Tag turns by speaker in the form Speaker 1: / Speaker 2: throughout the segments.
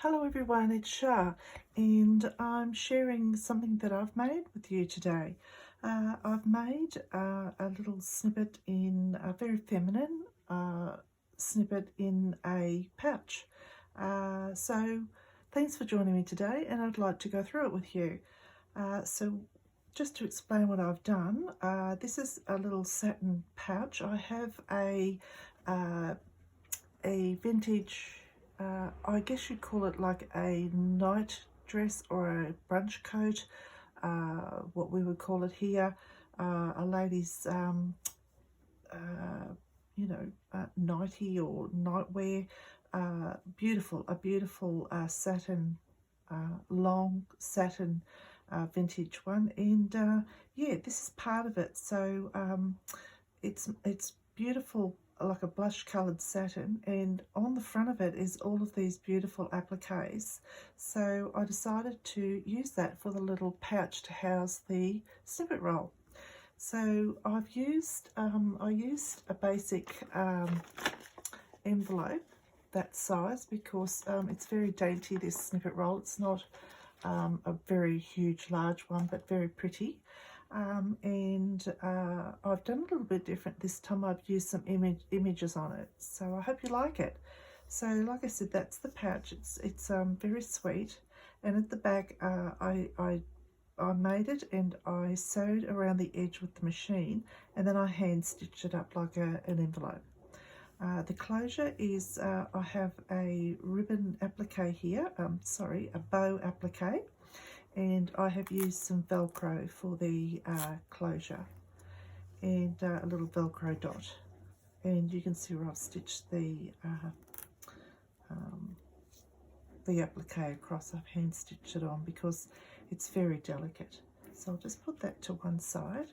Speaker 1: Hello everyone, it's Shah and I'm sharing something that I've made with you today. I've made a little snippet in a very feminine snippet in a pouch. So thanks for joining me today, and I'd like to go through it with you. So just to explain what I've done, this is a little satin pouch. I have uh, a vintage, I guess you'd call it like a night dress or a brunch coat, what we would call it here, a lady's, nightie or nightwear. A beautiful satin, long satin vintage one, and yeah, this is part of it. So it's beautiful, like a blush coloured satin, and on the front of it is all of these beautiful appliques. So I decided to use that for the little pouch to house the snippet roll. So I used a basic envelope that size because it's very dainty, this snippet roll. It's not a very huge large one, but very pretty. And I've done a little bit different this time. I've used some images on it, so I hope you like it. So like I said, that's the pouch. It's very sweet, and at the back I made it and I sewed around the edge with the machine, and then I hand stitched it up like an envelope. The closure is, I have a ribbon applique here, a bow applique, and I have used some Velcro for the closure, and a little Velcro dot. And you can see where I've stitched the applique across. I've hand stitched it on because it's very delicate. So I'll just put that to one side.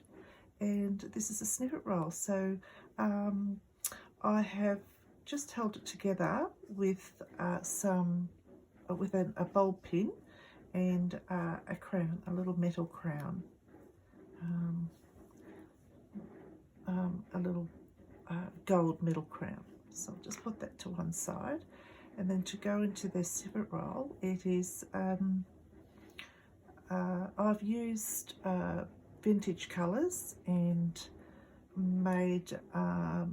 Speaker 1: And this is a snippet roll. So I have just held it together with a bulb pin and a crown, a little metal crown, a little gold metal crown. So I'll just put that to one side, and then to go into this snippet roll, it is I've used vintage colours and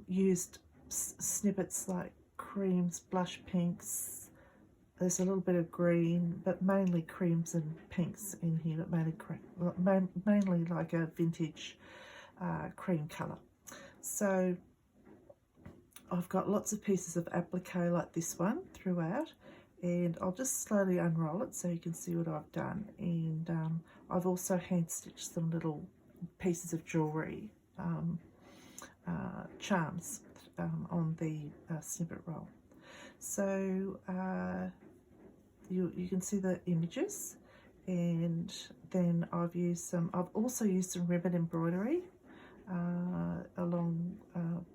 Speaker 1: used snippets like creams, blush pinks. There's a little bit of green, but mainly creams and pinks in here, but mainly like a vintage cream colour. So I've got lots of pieces of applique like this one throughout, and I'll just slowly unroll it so you can see what I've done. And I've also hand stitched some little pieces of jewellery, charms, on the snippet roll. So you can see the images, and then I've also used some ribbon embroidery along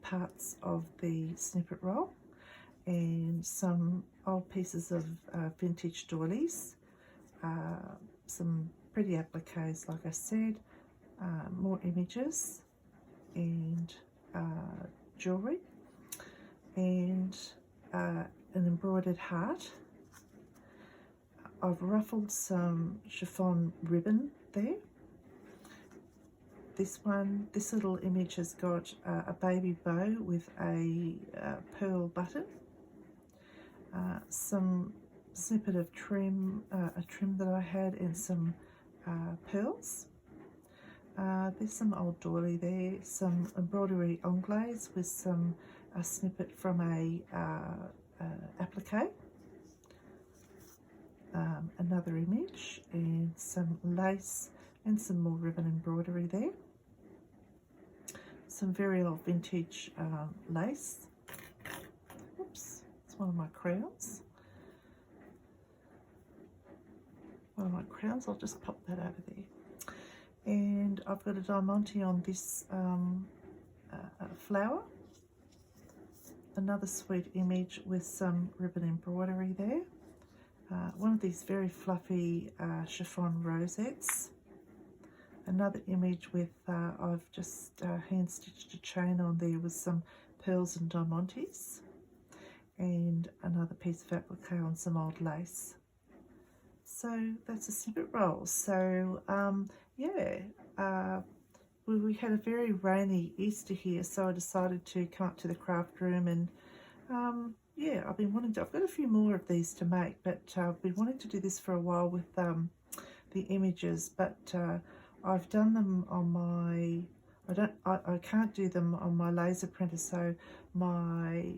Speaker 1: parts of the snippet roll, and some old pieces of vintage doilies, some pretty appliques like I said, more images, and jewellery, and an embroidered heart. I've ruffled some chiffon ribbon there. This little image has got a baby bow with a pearl button, some snippet of trim, a trim that I had, and some pearls. There's some old doily there, some embroidery anglaise with some snippet from a applique. Another image, and some lace and some more ribbon embroidery there. Some very old vintage lace. Oops, it's one of my crowns. I'll just pop that over there. And I've got a diamante on this flower. Another sweet image with some ribbon embroidery there. One of these very fluffy chiffon rosettes. Another image with, I've just hand stitched a chain on there with some pearls and diamantes. and another piece of applique on some old lace. So that's a snippet roll. So yeah, we had a very rainy Easter here, so I decided to come up to the craft room and yeah, I've been wanting to, I've got a few more of these to make, but I've been wanting to do this for a while with the images, but I've done them on my, I can't do them on my laser printer, so my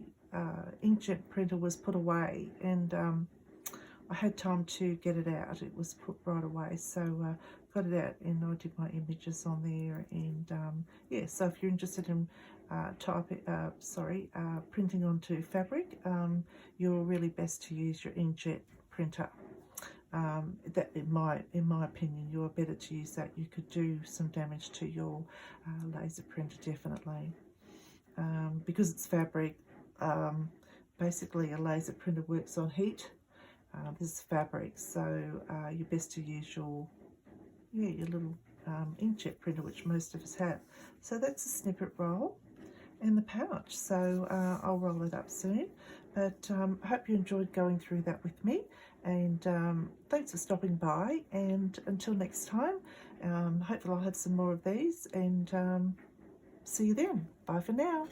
Speaker 1: inkjet printer was put away, and I had time to get it out. It was put right away, so got it out and I did my images on there. And yeah, so if you're interested in printing onto fabric, you're really best to use your inkjet printer. That in my opinion, you're better to use that. You could do some damage to your laser printer, definitely, because it's fabric. Basically, a laser printer works on heat. This is fabric, so you're best to use your little inkjet printer, which most of us have. So that's a snippet roll and the pouch. So I'll roll it up soon. But I hope you enjoyed going through that with me, and thanks for stopping by. And until next time, hopefully I'll have some more of these, and see you then. Bye for now.